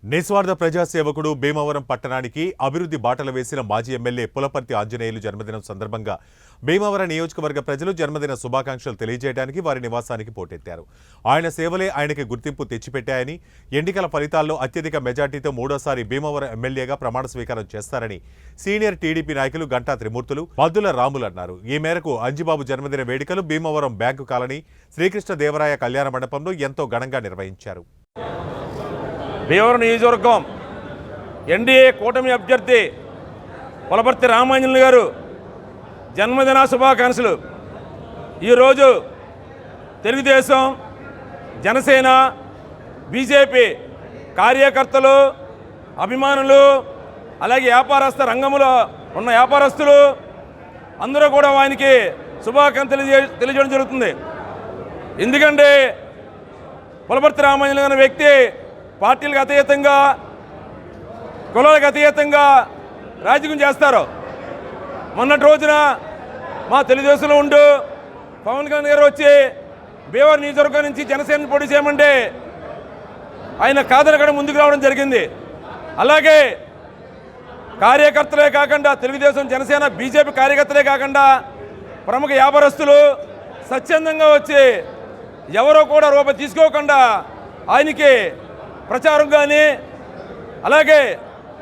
నిస్వార్థ ప్రజాసేవకుడు భీమవరం పట్టణానికి అభివృద్ధి బాటలు వేసిన మాజీ ఎమ్మెల్యే పులపర్తి ఆంజనేయులు జన్మదినం సందర్భంగా భీమవరం నియోజకవర్గ ప్రజలు జన్మదిన శుభాకాంక్షలు తెలియజేయడానికి వారి నివాసానికి పోటెత్తారు. ఆయన సేవలే ఆయనకి గుర్తింపు తెచ్చిపెట్టాయని, ఎన్నికల ఫలితాల్లో అత్యధిక మెజార్టీతో మూడోసారి భీమవరం ఎమ్మెల్యేగా ప్రమాణ స్వీకారం చేస్తారని సీనియర్ టీడీపీ నాయకులు గంటా త్రిమూర్తులు, మద్దుల రాములు అన్నారు. ఈ మేరకు అంజిబాబు జన్మదిన వేడుకలు భీమవరం బ్యాంకు కాలనీ శ్రీకృష్ణదేవరాయ కళ్యాణ మండపంలో ఎంతో ఘనంగా నిర్వహించారు. భీమవరం నియోజకవర్గం ఎన్డీఏ కూటమి అభ్యర్థి పులపర్తి రామాంజనేయులు గారు జన్మదిన శుభాకాంక్షలు. ఈరోజు తెలుగుదేశం, జనసేన, బీజేపీ కార్యకర్తలు, అభిమానులు, అలాగే వ్యాపారస్తు రంగంలో ఉన్న వ్యాపారస్తులు అందరూ కూడా ఆయనకి శుభాకాంక్షలు తెలియజేయడం జరుగుతుంది. ఎందుకంటే పులపర్తి రామాంజనేయులు అనే వ్యక్తి పార్టీలకు అతీతంగా, కులాలకు అతీతంగా రాజకీయం చేస్తారు. మొన్నటి రోజున మా తెలుగుదేశంలో ఉంటూ పవన్ కళ్యాణ్ గారు వచ్చి భీమవరం నియోజకవర్గం నుంచి జనసేన పోటీ చేయమంటే ఆయన కాదనకుండా ముందుకు రావడం జరిగింది. అలాగే కార్యకర్తలే కాకుండా తెలుగుదేశం, జనసేన, బీజేపీ కార్యకర్తలే కాకుండా ప్రముఖ వ్యాపారస్తులు స్వచ్ఛందంగా వచ్చి ఎవరో కూడా రూపాయి తీసుకోకుండా ఆయనకి ప్రచారం కానీ, అలాగే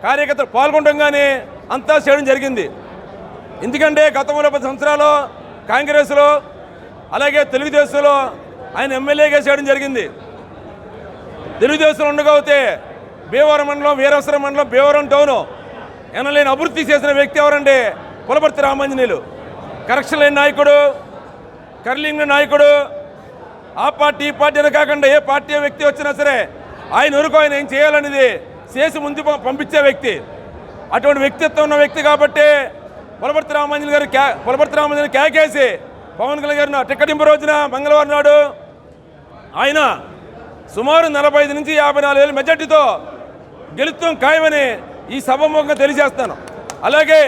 కార్యకర్తలు పాల్గొనడం కానీ అంతా చేయడం జరిగింది. ఎందుకంటే గతంలో 10 సంవత్సరాలు కాంగ్రెస్లో, అలాగే తెలుగుదేశంలో ఆయన ఎమ్మెల్యేగా చేయడం జరిగింది. తెలుగుదేశంలో ఉండకపోతే భీమవరం మండలం, వీరవసరం మండలం, భీమవరం టౌను ఎనలేని అభివృద్ధి చేసిన వ్యక్తి ఎవరంటే పులపర్తి రామాంజనేయులు. కరెక్షన్ లేని నాయకుడు, కర్లింగ్ నాయకుడు. ఆ పార్టీ ఈ పార్టీ అని కాకుండా ఏ పార్టీ వ్యక్తి వచ్చినా సరే ఆయన వరకు ఆయన ఏం చేయాలనేది చేసి ముందు పంపించే వ్యక్తి. అటువంటి వ్యక్తిత్వం ఉన్న వ్యక్తి కాబట్టి పులపర్తి రామాంజనేయులు కేకేసి పవన్ కళ్యాణ్ గారిని టికెట్ ఇంపు రోజున మంగళవారం నాడు ఆయన సుమారు 45 నుంచి 54 వేల మెజార్టీతో గెలుస్తాం ఖాయమని ఈ సభాముఖంగా తెలియజేస్తాను. అలాగే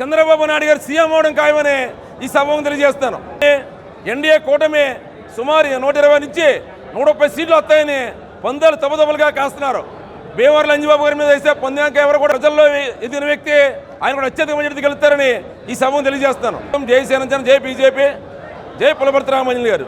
చంద్రబాబు నాయుడు గారు సీఎం అవడం ఖాయమని ఈ సభాముఖంగా తెలియజేస్తాను. ఎన్డీఏ కూటమి సుమారు 120 నుంచి 130 సీట్లు వస్తాయని పందాలు తబదబలుగా కాస్తున్నారు. భీమవరం అంజిబాబు గారి మీద వేస్తే పొందాక ఎవరు కూడా ప్రజల్లో ఎదిగిన వ్యక్తి, ఆయన కూడా అత్యధిక మెజార్టీ గెలుస్తారని ఈ సభను తెలియజేస్తాను. జై సేన, జై బీజేపీ, జై పులపర్తి రామాంజనేయులు గారు.